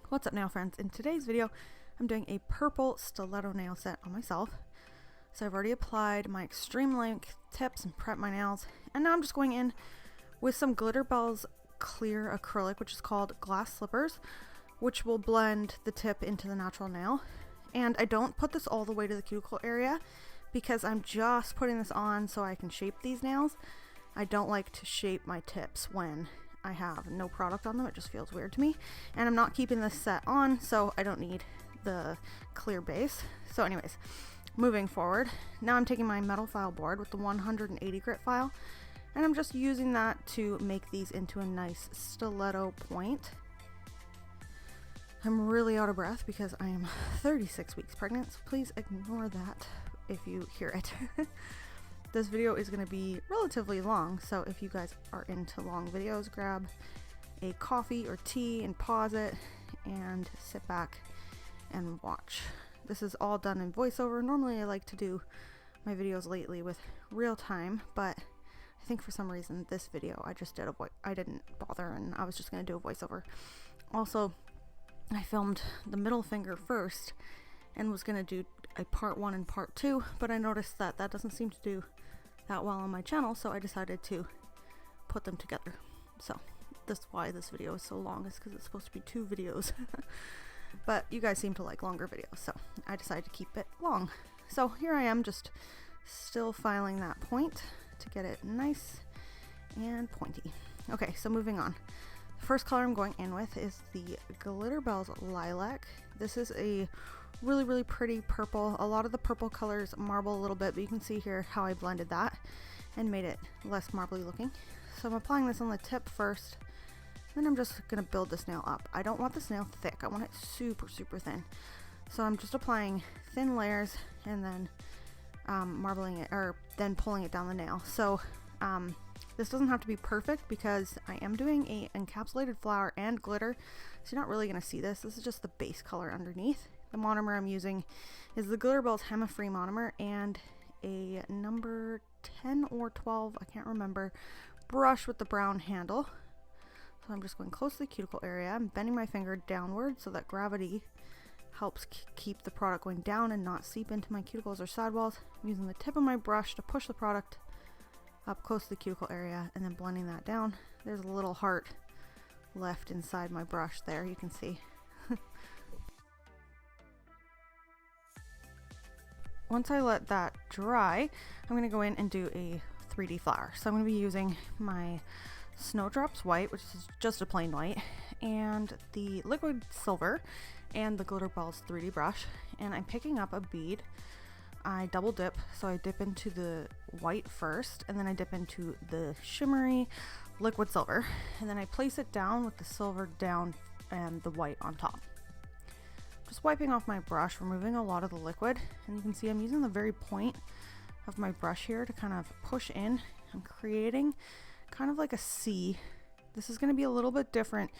What's up nail friends? In today's video I'm doing a purple stiletto nail set on myself. So I've already applied my extreme length tips and prepped my nails, and now I'm just going in with some Glitter Bell's clear acrylic, which is called glass slippers, which will blend the tip into the natural nail. And I don't put this all the way to the cuticle area because I'm just putting this on so I can shape these nails. I don't like to shape my tips when I have no product on them. It just feels weird to me, and I'm not keeping this set on, so I don't need the clear base. So anyways, moving forward, now I'm taking my metal file board with the 180 grit file, and I'm just using that to make these into a nice stiletto point. I'm really out of breath because I am 36 weeks pregnant, so please ignore that if you hear it. This video is going to be relatively long, so if you guys are into long videos, grab a coffee or tea and pause it and sit back and watch. This is all done in voiceover. Normally I like to do my videos lately with real time, but I think for some reason this video I just did I didn't bother, and I was just going to do a voiceover. Also, I filmed the middle finger first and was going to do a part 1 and part 2, but I noticed that that doesn't seem to do that well on my channel, so I decided to put them together. So that's why this video is so long, is because it's supposed to be 2 videos. But you guys seem to like longer videos, so I decided to keep it long. So here I am, just still filing that point to get it nice and pointy. Okay, so moving on. The first color I'm going in with is the Glitter Bell's Lilac. This is a really pretty purple. A lot of the purple colors marble a little bit, but you can see here how I blended that and made it less marbly looking. So I'm applying this on the tip first, then I'm just gonna build this nail up. I don't want this nail thick, I want it super thin. So I'm just applying thin layers and then marbling it, or then pulling it down the nail. So this doesn't have to be perfect because I am doing a encapsulated flower and glitter, so you're not really gonna see this. This is just the base color underneath. The monomer I'm using is the Glitter Bell's Hema-free monomer and a number 10 or 12, I can't remember, brush with the brown handle. So I'm just going close to the cuticle area. I'm bending my finger downward so that gravity helps keep the product going down and not seep into my cuticles or sidewalls. I'm using the tip of my brush to push the product up close to the cuticle area and then blending that down. There's a little heart left inside my brush there, you can see. Once I let that dry, I'm going to go in and do a 3D flower. So I'm going to be using my Snowdrops white, which is just a plain white, and the liquid silver and the Glitter Bell's 3D brush, and I'm picking up a bead. I double dip, so I dip into the white first, and then I dip into the shimmery liquid silver, and then I place it down with the silver down and the white on top. Just wiping off my brush, removing a lot of the liquid, and you can see I'm using the very point of my brush here to kind of push in. I'm creating kind of like a C. This is going to be a little bit different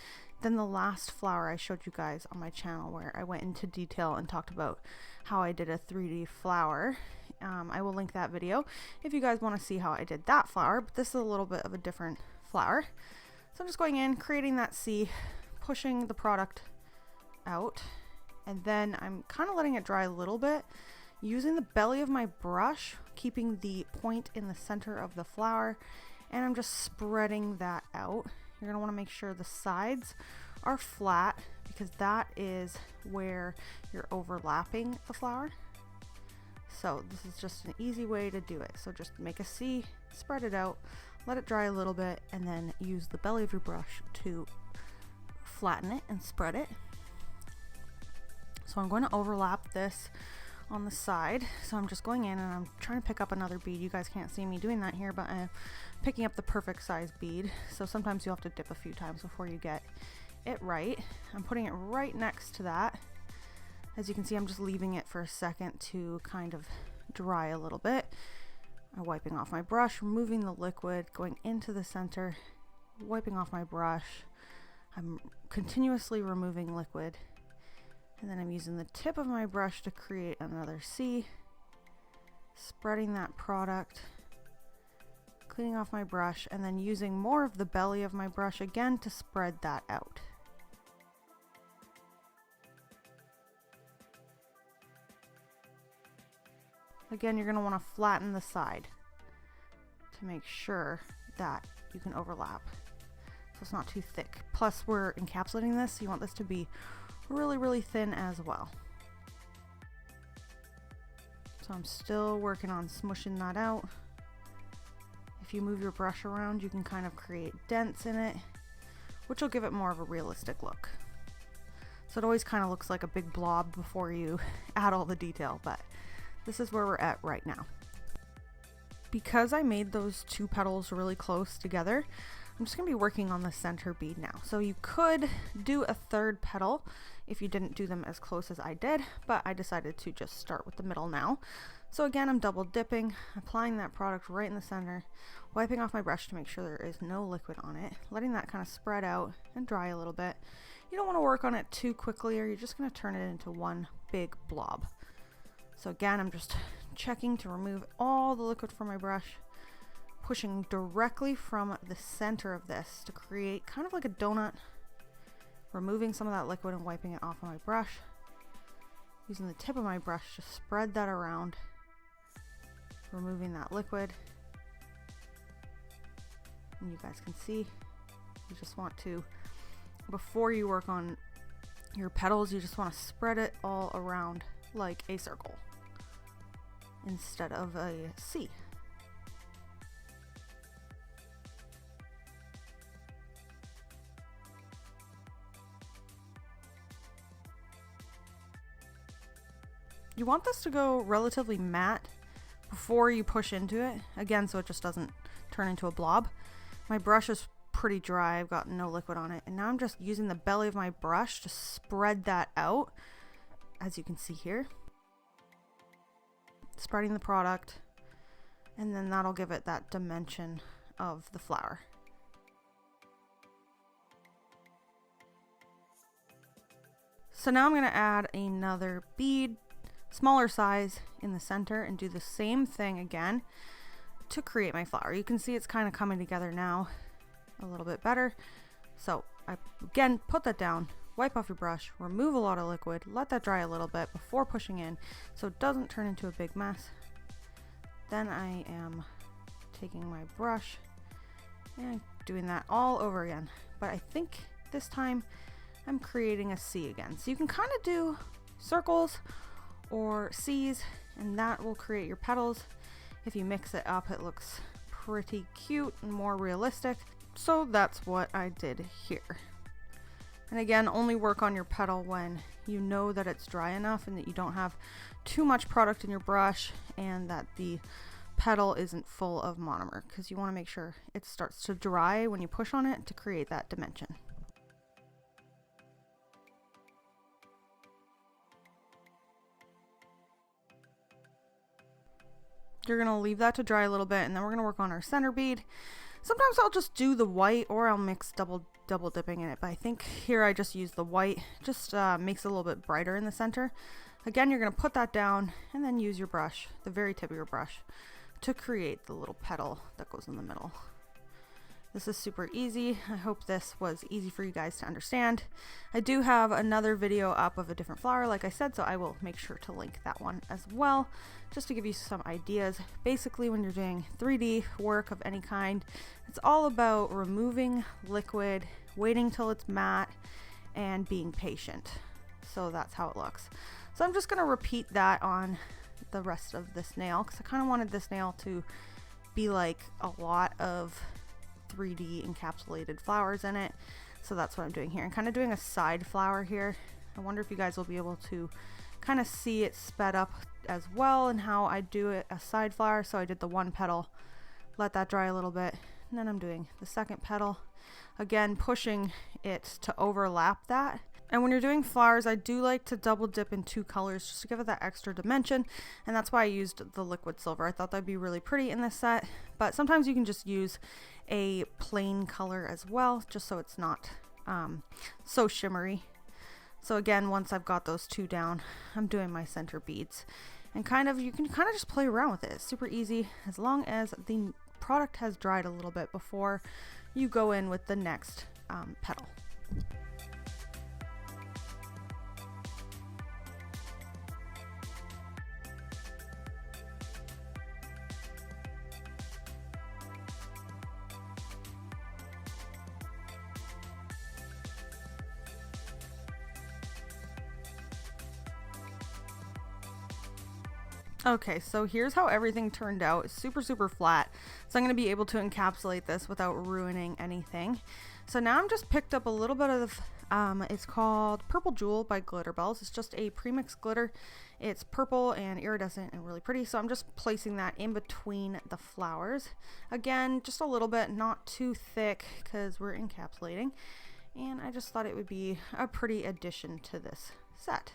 than the last flower I showed you guys on my channel, where I went into detail and talked about how I did a 3D flower. I will link that video if you guys want to see how I did that flower, but this is a little bit of a different flower. So I'm just going in, creating that C, pushing the product out, and then I'm kind of letting it dry a little bit, using the belly of my brush, keeping the point in the center of the flower, and I'm just spreading that out. You're gonna want to make sure the sides are flat because that is where you're overlapping the flower. So this is just an easy way to do it. So just make a C, spread it out, let it dry a little bit, and then use the belly of your brush to flatten it and spread it. So I'm going to overlap this on the side. So I'm just going in and I'm trying to pick up another bead. You guys can't see me doing that here, but I'm picking up the perfect size bead. So sometimes you'll have to dip a few times before you get it right. I'm putting it right next to that. As you can see, I'm just leaving it for a second to kind of dry a little bit. I'm wiping off my brush, removing the liquid, going into the center, wiping off my brush. I'm continuously removing liquid. And then I'm using the tip of my brush to create another C, spreading that product, cleaning off my brush, and then using more of the belly of my brush again to spread that out. Again, you're going to want to flatten the side to make sure that you can overlap, so it's not too thick. Plus, we're encapsulating this, so you want this to be really, really thin as well. So I'm still working on smushing that out. If you move your brush around, you can kind of create dents in it, which will give it more of a realistic look. So it always kind of looks like a big blob before you add all the detail, but this is where we're at right now. Because I made those two petals really close together, I'm just going to be working on the center bead now. So you could do a third petal if you didn't do them as close as I did, but I decided to just start with the middle now. So again, I'm double dipping, applying that product right in the center, wiping off my brush to make sure there is no liquid on it, letting that kind of spread out and dry a little bit. You don't want to work on it too quickly or you're just going to turn it into one big blob. So again, I'm just checking to remove all the liquid from my brush, pushing directly from the center of this to create kind of like a donut, removing some of that liquid and wiping it off of my brush, using the tip of my brush to spread that around, removing that liquid. And you guys can see, you just want to, before you work on your petals, you just want to spread it all around like a circle instead of a C. You want this to go relatively matte before you push into it, again, so it just doesn't turn into a blob. My brush is pretty dry, I've got no liquid on it, and now I'm just using the belly of my brush to spread that out, as you can see here. Spreading the product, and then that'll give it that dimension of the flower. So now I'm going to add another bead, smaller size, in the center and do the same thing again to create my flower. You can see it's kind of coming together now a little bit better. So I again put that down, wipe off your brush, remove a lot of liquid, let that dry a little bit before pushing in so it doesn't turn into a big mess. Then I am taking my brush and doing that all over again. But I think this time I'm creating a C again. So you can kind of do circles or C's and that will create your petals. If you mix it up, it looks pretty cute and more realistic. So that's what I did here. And again, only work on your petal when you know that it's dry enough and that you don't have too much product in your brush and that the petal isn't full of monomer, because you want to make sure it starts to dry when you push on it to create that dimension. You're going to leave that to dry a little bit and then we're going to work on our center bead. Sometimes I'll just do the white or I'll mix double dipping in it, but I think here I just use the white, just makes it a little bit brighter in the center. Again, you're going to put that down and then use your brush, the very tip of your brush, to create the little petal that goes in the middle. This is super easy. I hope this was easy for you guys to understand. I do have another video up of a different flower, like I said, so I will make sure to link that one as well, just to give you some ideas. Basically, when you're doing 3D work of any kind, it's all about removing liquid, waiting till it's matte, and being patient. So that's how it looks. So I'm just going to repeat that on the rest of this nail, because I kind of wanted this nail to be like a lot of 3D encapsulated flowers in it. So that's what I'm doing here, and kind of doing a side flower here. I wonder if you guys will be able to kind of see it sped up as well and how I do it a side flower. So I did the one petal, let that dry a little bit, and then I'm doing the second petal, again pushing it to overlap that. And when you're doing flowers, I do like to double dip in two colors just to give it that extra dimension, and that's why I used the liquid silver. I thought that'd be really pretty in this set, but sometimes you can just use a plain color as well, just so it's not so shimmery. So again, once I've got those two down, I'm doing my center beads, and you can kind of just play around with it. It's super easy as long as the product has dried a little bit before you go in with the next petal. Okay, so here's how everything turned out. It's super, super flat. So I'm going to be able to encapsulate this without ruining anything. So now I'm just picked up a little bit of, it's called Purple Jewel by Glitter Bells. It's just a premixed glitter. It's purple and iridescent and really pretty. So I'm just placing that in between the flowers. Again, just a little bit, not too thick because we're encapsulating. And I just thought it would be a pretty addition to this set.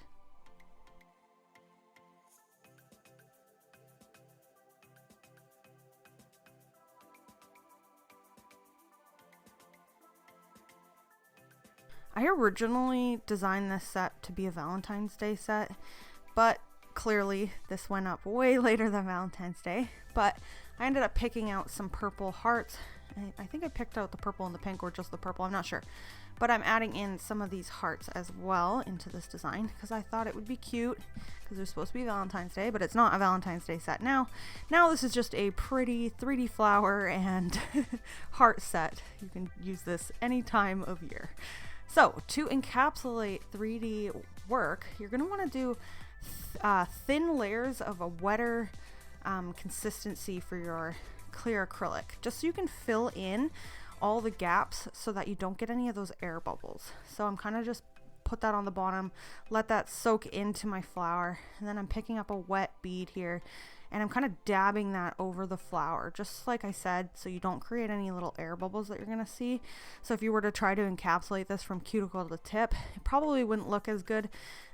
I originally designed this set to be a Valentine's Day set, but clearly this went up way later than Valentine's Day. But I ended up picking out some purple hearts. I think I picked out the purple and the pink, or just the purple, I'm not sure. But I'm adding in some of these hearts as well into this design because I thought it would be cute, because they're supposed to be Valentine's Day, but it's not a Valentine's Day set now. Now this is just a pretty 3D flower and heart set. You can use this any time of year. So to encapsulate 3D work, you're going to want to do thin layers of a wetter consistency for your clear acrylic, just so you can fill in all the gaps so that you don't get any of those air bubbles. So I'm kind of just put that on the bottom, let that soak into my flower, and then I'm picking up a wet bead here and I'm kind of dabbing that over the flower, just like I said, so you don't create any little air bubbles that you're gonna see. So if you were to try to encapsulate this from cuticle to tip, it probably wouldn't look as good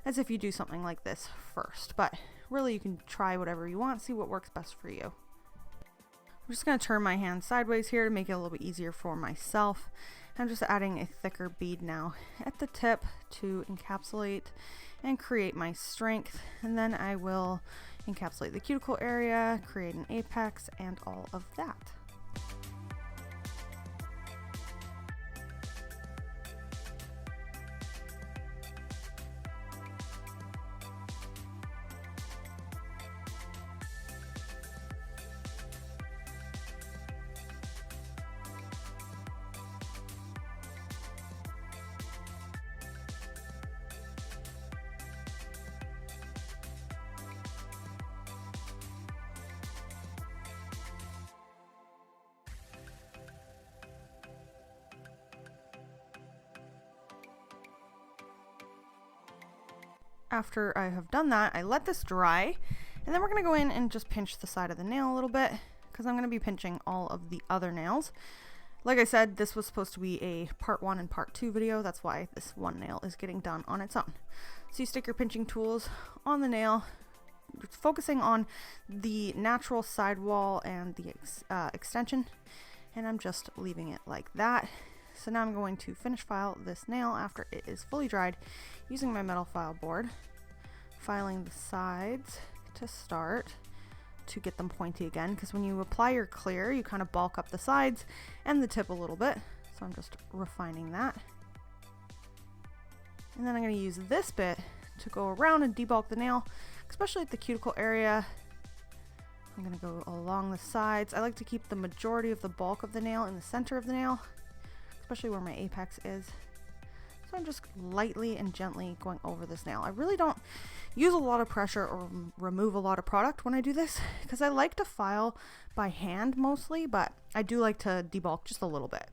as if you do something like this first, but really you can try whatever you want, see what works best for you. I'm just going to turn my hand sideways here to make it a little bit easier for myself. I'm just adding a thicker bead now at the tip to encapsulate and create my strength, and then I will encapsulate the cuticle area, create an apex, and all of that. After I have done that, I let this dry, and then we're going to go in and just pinch the side of the nail a little bit, because I'm going to be pinching all of the other nails. Like I said, this was supposed to be a part 1 and part 2 video. That's why this one nail is getting done on its own. So you stick your pinching tools on the nail, focusing on the natural sidewall and the extension, and I'm just leaving it like that. So now I'm going to finish file this nail after it is fully dried using my metal file board, filing the sides to start to get them pointy again, because when you apply your clear, you kind of bulk up the sides and the tip a little bit. So I'm just refining that. And then I'm going to use this bit to go around and debulk the nail, especially at the cuticle area. I'm going to go along the sides. I like to keep the majority of the bulk of the nail in the center of the nail, especially where my apex is. So I'm just lightly and gently going over this nail. I really don't use a lot of pressure or remove a lot of product when I do this, because I like to file by hand mostly, but I do like to debulk just a little bit.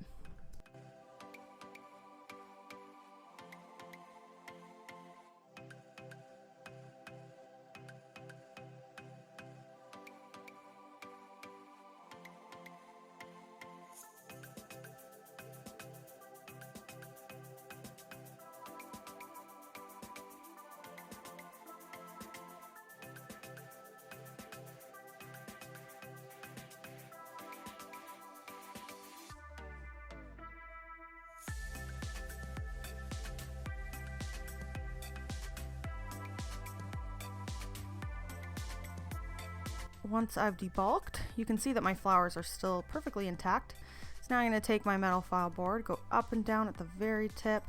Once I've debulked, you can see that my flowers are still perfectly intact. So now I'm going to take my metal file board, go up and down at the very tip,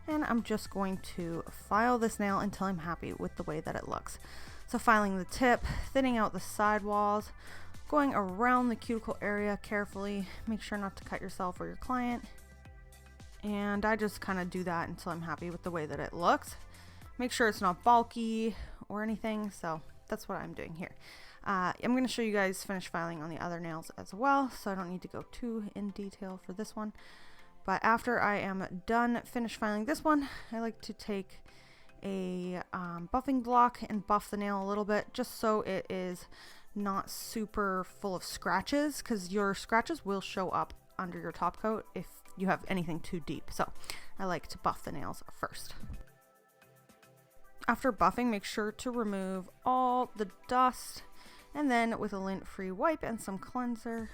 and I'm just going to file this nail until I'm happy with the way that it looks. So filing the tip, thinning out the side walls, going around the cuticle area carefully, make sure not to cut yourself or your client. And I just kind of do that until I'm happy with the way that it looks. Make sure it's not bulky or anything, so that's what I'm doing here. I'm going to show you guys finish filing on the other nails as well, so I don't need to go too in detail for this one. But after I am done finish filing this one, I like to take a buffing block and buff the nail a little bit, just so it is not super full of scratches, because your scratches will show up under your top coat if you have anything too deep. So I like to buff the nails first. After buffing, make sure to remove all the dust, and then with a lint-free wipe and some cleanser,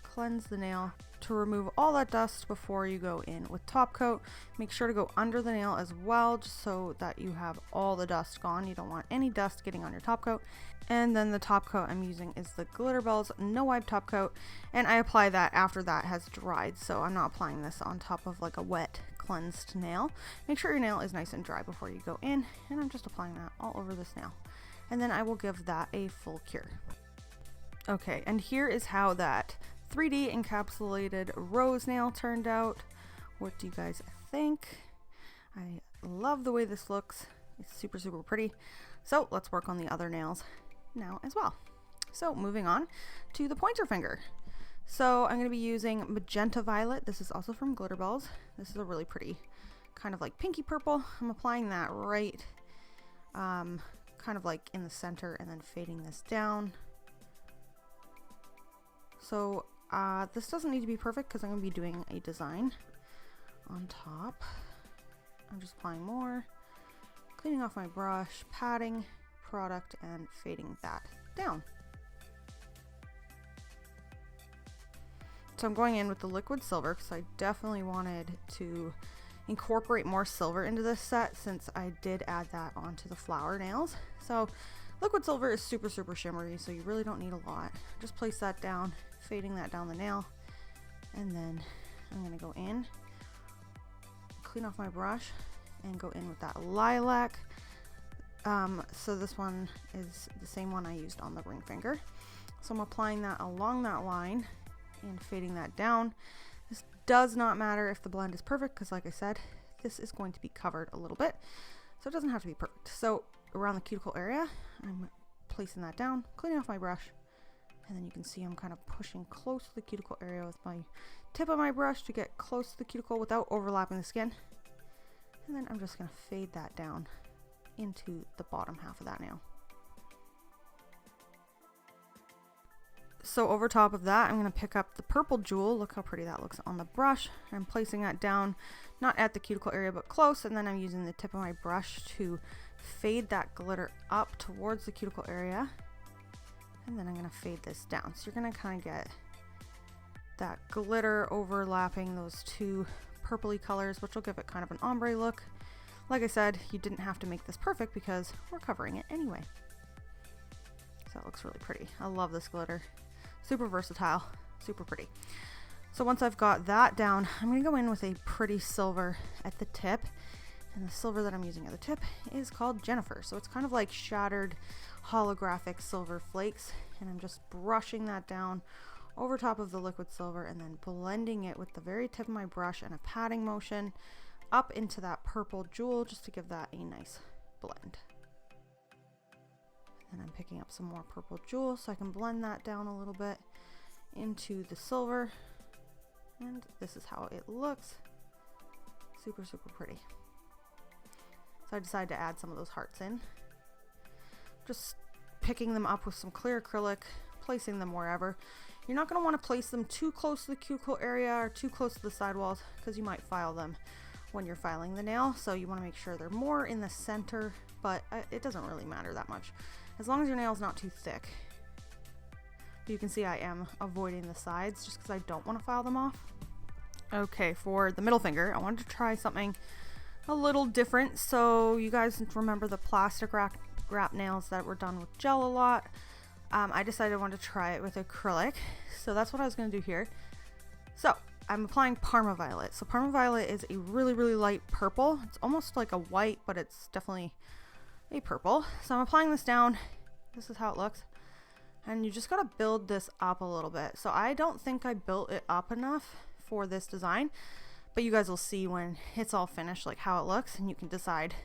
cleanse the nail to remove all that dust before you go in with top coat. Make sure to go under the nail as well, just so that you have all the dust gone. You don't want any dust getting on your top coat. And then the top coat I'm using is the Glitterbels No Wipe top coat, and I apply that after that has dried, so I'm not applying this on top of like a wet cleansed nail. Make sure your nail is nice and dry before you go in, and I'm just applying that all over this nail, and then I will give that a full cure. Okay, and here is how that 3D encapsulated rose nail turned out. What do you guys think? I love the way this looks. It's super pretty. So let's work on the other nails now as well. So moving on to the pointer finger. So I'm going to be using magenta violet. This is also from Glitterbels. This is a really pretty kind of like pinky purple. I'm applying that right kind of like in the center and then fading this down. So this doesn't need to be perfect because I'm going to be doing a design on top. I'm just applying more, cleaning off my brush, patting product, and fading that down. So I'm going in with the liquid silver because I definitely wanted to incorporate more silver into this set, since I did add that onto the flower nails. So liquid silver is super shimmery, so you really don't need a lot. Just place that down, fading that down the nail, and then I'm going to go in, clean off my brush, and go in with that lilac. So this one is the same one I used on the ring finger. So I'm applying that along that line and fading that down. This does not matter if the blend is perfect, because like I said, this is going to be covered a little bit, so it doesn't have to be perfect. So around the cuticle area, I'm placing that down, cleaning off my brush, and then you can see I'm kind of pushing close to the cuticle area with my tip of my brush to get close to the cuticle without overlapping the skin. And then I'm just going to fade that down into the bottom half of that nail. So over top of that, I'm going to pick up the purple jewel. Look how pretty that looks on the brush. I'm placing that down, not at the cuticle area, but close, and then I'm using the tip of my brush to fade that glitter up towards the cuticle area, and then I'm going to fade this down. So you're going to kind of get that glitter overlapping those two purpley colors, which will give it kind of an ombre look. Like I said, you didn't have to make this perfect because we're covering it anyway. So that looks really pretty. I love this glitter. Super versatile, super pretty. So once I've got that down, I'm going to go in with a pretty silver at the tip. And the silver that I'm using at the tip is called Jennifer. So it's kind of like shattered holographic silver flakes. And I'm just brushing that down over top of the liquid silver and then blending it with the very tip of my brush and a patting motion up into that purple jewel, just to give that a nice blend. And I'm picking up some more purple jewel so I can blend that down a little bit into the silver. And this is how it looks. Super pretty. So I decided to add some of those hearts in. Just picking them up with some clear acrylic, placing them wherever. You're not going to want to place them too close to the cuticle area or too close to the sidewalls, because you might file them when you're filing the nail. So you want to make sure they're more in the center, but it doesn't really matter that much, as long as your nail's not too thick. You can see I am avoiding the sides just because I don't want to file them off. Okay, for the middle finger, I wanted to try something a little different. So you guys remember the plastic wrap nails that were done with gel a lot. I decided I wanted to try it with acrylic, so that's what I was going to do here. So I'm applying Parma Violet. So Parma Violet is a really light purple. It's almost like a white, but it's definitely a purple. So I'm applying this down. This is how it looks. And you just got to build this up a little bit. So I don't think I built it up enough for this design, but you guys will see when it's all finished like how it looks, and you can decide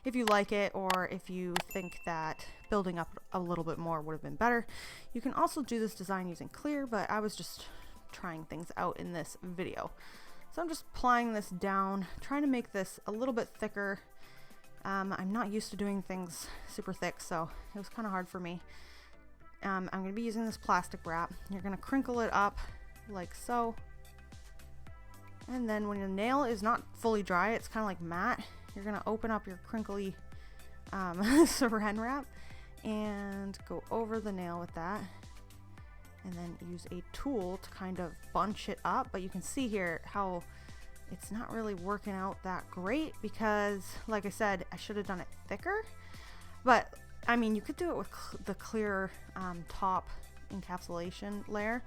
if you like it, or if you think that building up a little bit more would have been better. You can also do this design using clear, but I was just trying things out in this video. So I'm just applying this down, trying to make this a little bit thicker. I'm not used to doing things super thick, so it was kind of hard for me. I'm going to be using this plastic wrap. You're going to crinkle it up like so. And then when your nail is not fully dry, it's kind of like matte, you're going to open up your crinkly saran wrap and go over the nail with that. And then use a tool to kind of bunch it up. But you can see here how it's not really working out that great because, like I said, I should have done it thicker. But I mean, you could do it with the clear top encapsulation layer.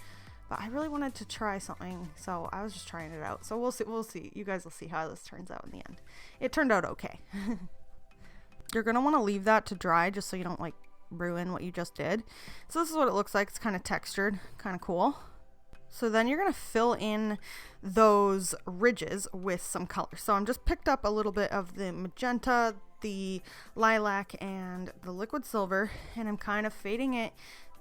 But I really wanted to try something, so I was just trying it out. So we'll see. We'll see. You guys will see how this turns out in the end. It turned out okay. You're gonna want to leave that to dry just so you don't like ruin what you just did. So this is what it looks like. It's kind of textured, kind of cool. So then you're gonna fill in those ridges with some color. So I'm just picked up a little bit of the magenta, the lilac, and the liquid silver, and I'm kind of fading it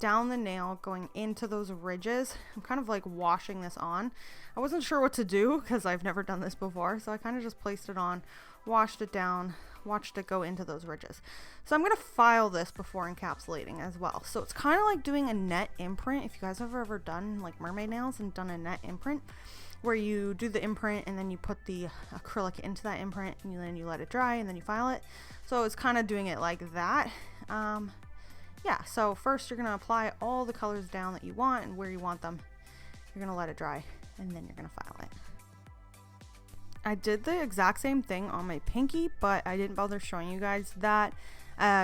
down the nail, going into those ridges. I'm kind of like washing this on. I wasn't sure what to do because I've never done this before, so I kind of just placed it on, washed it down, watched it go into those ridges. So I'm going to file this before encapsulating as well. So it's kind of like doing a net imprint. If you guys have ever done like mermaid nails and done a net imprint, where you do the imprint and then you put the acrylic into that imprint and then you let it dry and then you file it. So it's kind of doing it like that. Yeah, so first you're going to apply all the colors down that you want and where you want them. You're going to let it dry and then you're going to file it. I did the exact same thing on my pinky, but I didn't bother showing you guys that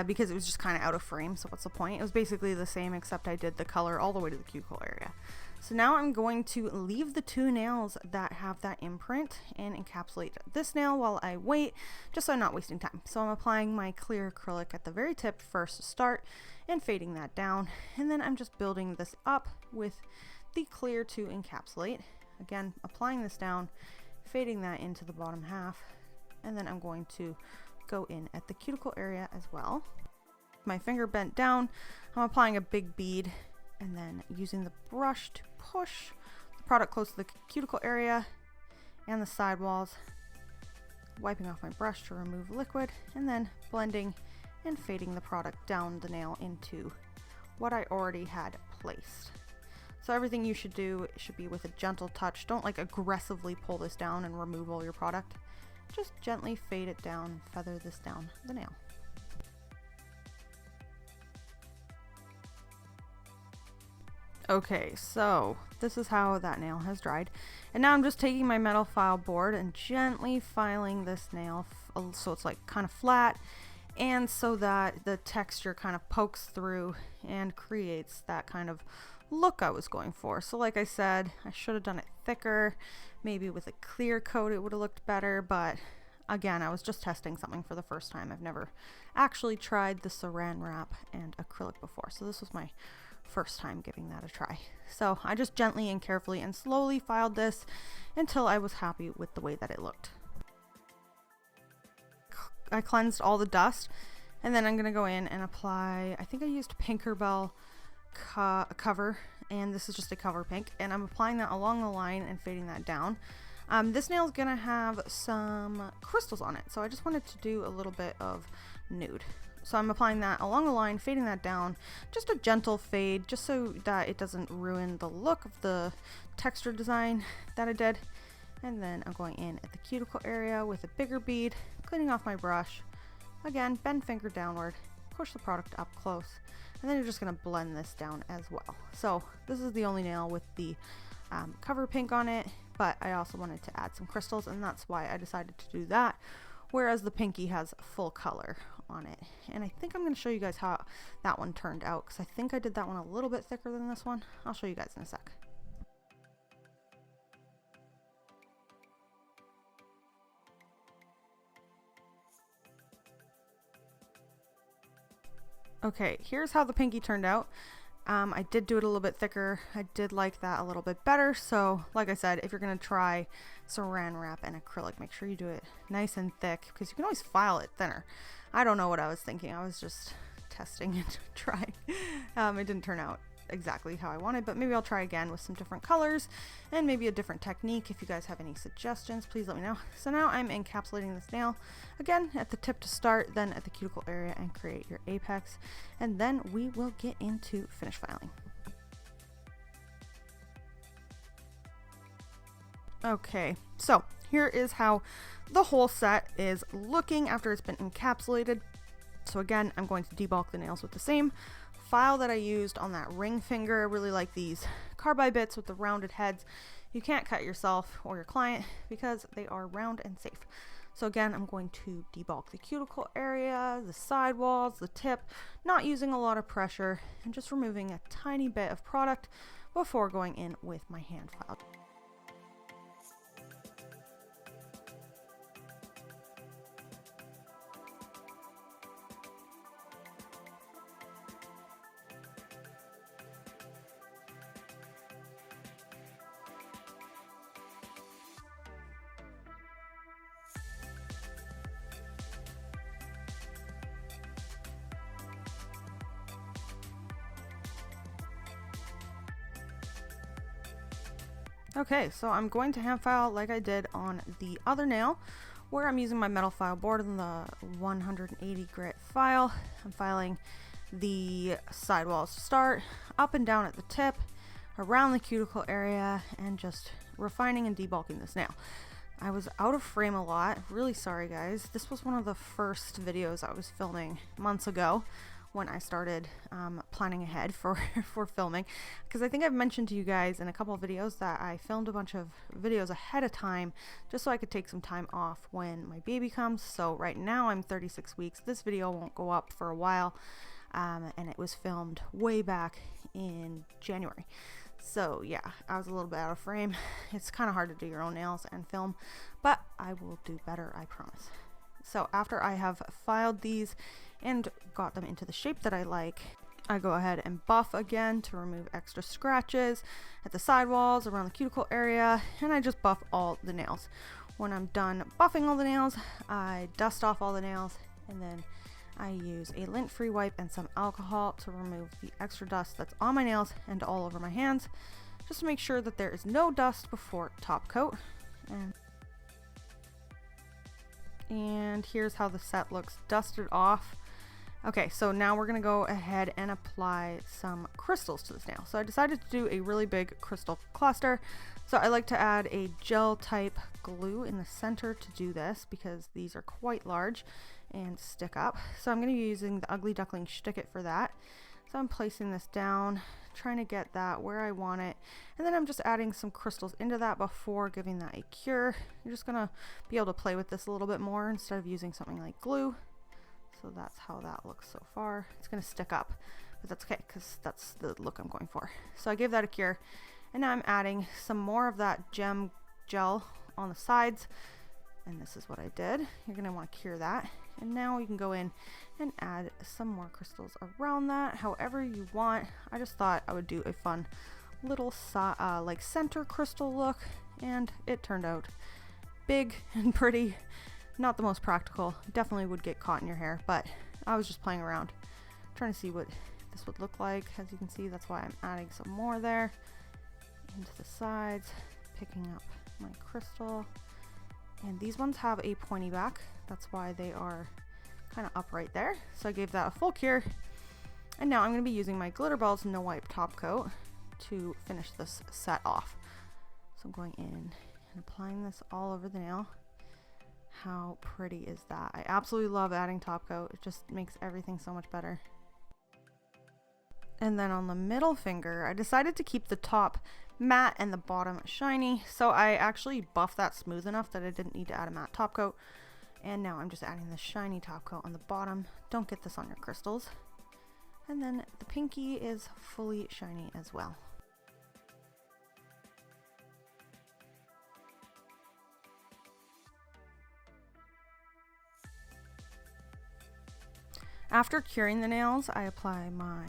because it was just kind of out of frame. So what's the point? It was basically the same, except I did the color all the way to the cuticle area. So now I'm going to leave the two nails that have that imprint and encapsulate this nail while I wait, just so I'm not wasting time. So I'm applying my clear acrylic at the very tip first to start and fading that down. And then I'm just building this up with the clear to encapsulate. Again, applying this down, fading that into the bottom half, and then I'm going to go in at the cuticle area as well. My finger bent down, I'm applying a big bead and then using the brush to push the product close to the cuticle area and the side walls, wiping off my brush to remove liquid, and then blending and fading the product down the nail into what I already had placed. So everything you should do should be with a gentle touch. Don't like aggressively pull this down and remove all your product. Just gently fade it down, feather this down the nail. Okay, so this is how that nail has dried. And now I'm just taking my metal file board and gently filing this nail so it's like kind of flat, and so that the texture kind of pokes through and creates that kind of look I was going for. So like I said, I should have done it thicker. Maybe with a clear coat it would have looked better, but again, I was just testing something for the first time. I've never actually tried the saran wrap and acrylic before, so this was my first time giving that a try. So I just gently and carefully and slowly filed this until I was happy with the way that it looked. I cleansed all the dust, and then I'm going to go in and apply, I think I used Pinkerbell cover, and this is just a cover pink, and I'm applying that along the line and fading that down. This nail is going to have some crystals on it, so I just wanted to do a little bit of nude. So I'm applying that along the line, fading that down, just a gentle fade, just so that it doesn't ruin the look of the texture design that I did. And then I'm going in at the cuticle area with a bigger bead, cleaning off my brush. Again, bend finger downward, push the product up close, and then you're just going to blend this down as well. So this is the only nail with the cover pink on it, but I also wanted to add some crystals, and that's why I decided to do that, whereas the pinky has full color on it. And I think I'm going to show you guys how that one turned out, because I think I did that one a little bit thicker than this one. I'll show you guys in a sec. Okay, here's how the pinky turned out. I did do it a little bit thicker. I did like that a little bit better. So like I said, if you're going to try saran wrap and acrylic, make sure you do it nice and thick, because you can always file it thinner. I don't know what I was thinking. I was just testing and trying. It didn't turn out exactly how I wanted, but maybe I'll try again with some different colors and maybe a different technique. If you guys have any suggestions, please let me know. So now I'm encapsulating this nail again at the tip to start, then at the cuticle area, and create your apex, and then we will get into finish filing. Okay, so here is how the whole set is looking after it's been encapsulated. So again, I'm going to debulk the nails with the same file that I used on that ring finger. I really like these carbide bits with the rounded heads. You can't cut yourself or your client because they are round and safe. So again, I'm going to debulk the cuticle area, the sidewalls, the tip, not using a lot of pressure, and just removing a tiny bit of product before going in with my hand file. Okay, so I'm going to hand file like I did on the other nail, where I'm using my metal file board in the 180 grit file. I'm filing the sidewalls to start, up and down at the tip, around the cuticle area, and just refining and debulking this nail. I was out of frame a lot. Really sorry, guys. This was one of the first videos I was filming months ago, when I started planning ahead for filming, because I think I've mentioned to you guys in a couple of videos that I filmed a bunch of videos ahead of time just so I could take some time off when my baby comes. So right now I'm 36 weeks. This video won't go up for a while, and it was filmed way back in January. So yeah, I was a little bit out of frame. It's kind of hard to do your own nails and film, but I will do better, I promise. So after I have filed these and got them into the shape that I like, I go ahead and buff again to remove extra scratches at the sidewalls, around the cuticle area, and I just buff all the nails. When I'm done buffing all the nails, I dust off all the nails, and then I use a lint-free wipe and some alcohol to remove the extra dust that's on my nails and all over my hands, just to make sure that there is no dust before top coat. And here's how the set looks dusted off. Okay, so now we're gonna go ahead and apply some crystals to this nail. So I decided to do a really big crystal cluster. So I like to add a gel type glue in the center to do this, because these are quite large and stick up. So I'm gonna be using the Ugly Duckling Stick It for that. So I'm placing this down, trying to get that where I want it, and then I'm just adding some crystals into that before giving that a cure. You're just gonna be able to play with this a little bit more instead of using something like glue. So that's how that looks so far. It's gonna stick up, but that's okay, because that's the look I'm going for. So I gave that a cure, and now I'm adding some more of that gem gel on the sides, and this is what I did. You're gonna want to cure that, and now you can go in and add some more crystals around that however you want. I just thought I would do a fun little like center crystal look, and it turned out big and pretty. Not the most practical. Definitely would get caught in your hair, but I was just playing around, trying to see what this would look like. As you can see, that's why I'm adding some more there into the sides, picking up my crystal. And these ones have a pointy back. That's why they are kind of upright there. So I gave that a full cure. And now I'm going to be using my Glitter Balls No Wipe top coat to finish this set off. So I'm going in and applying this all over the nail. How pretty is that? I absolutely love adding top coat. It just makes everything so much better. And then on the middle finger, I decided to keep the top matte and the bottom shiny. So I actually buffed that smooth enough that I didn't need to add a matte top coat. And now I'm just adding the shiny top coat on the bottom. Don't get this on your crystals. And then the pinky is fully shiny as well. After curing the nails, I apply my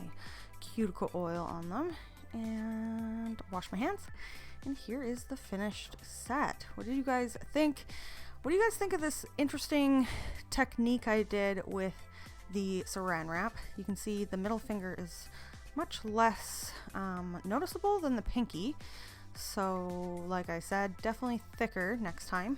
cuticle oil on them and wash my hands. And here is the finished set. What do you guys think? What do you guys think of this interesting technique I did with the saran wrap? You can see the middle finger is much less noticeable than the pinky. So like I said, definitely thicker next time.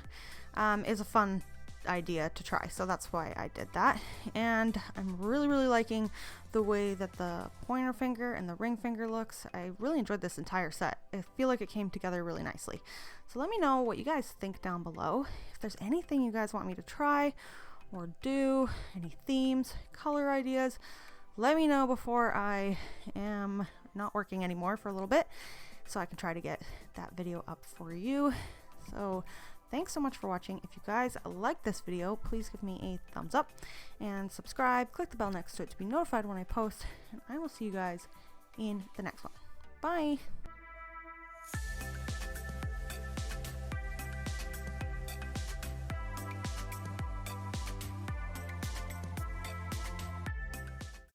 Is a fun idea to try, so that's why I did that. And I'm really liking the way that the pointer finger and the ring finger looks. I really enjoyed this entire set. I feel like it came together really nicely. So let me know what you guys think down below. If there's anything you guys want me to try or do, any themes, color ideas, let me know before I am not working anymore for a little bit, so I can try to get that video up for you. So thanks so much for watching. If you guys like this video, please give me a thumbs up and subscribe. Click the bell next to it to be notified when I post, and I will see you guys in the next one. Bye!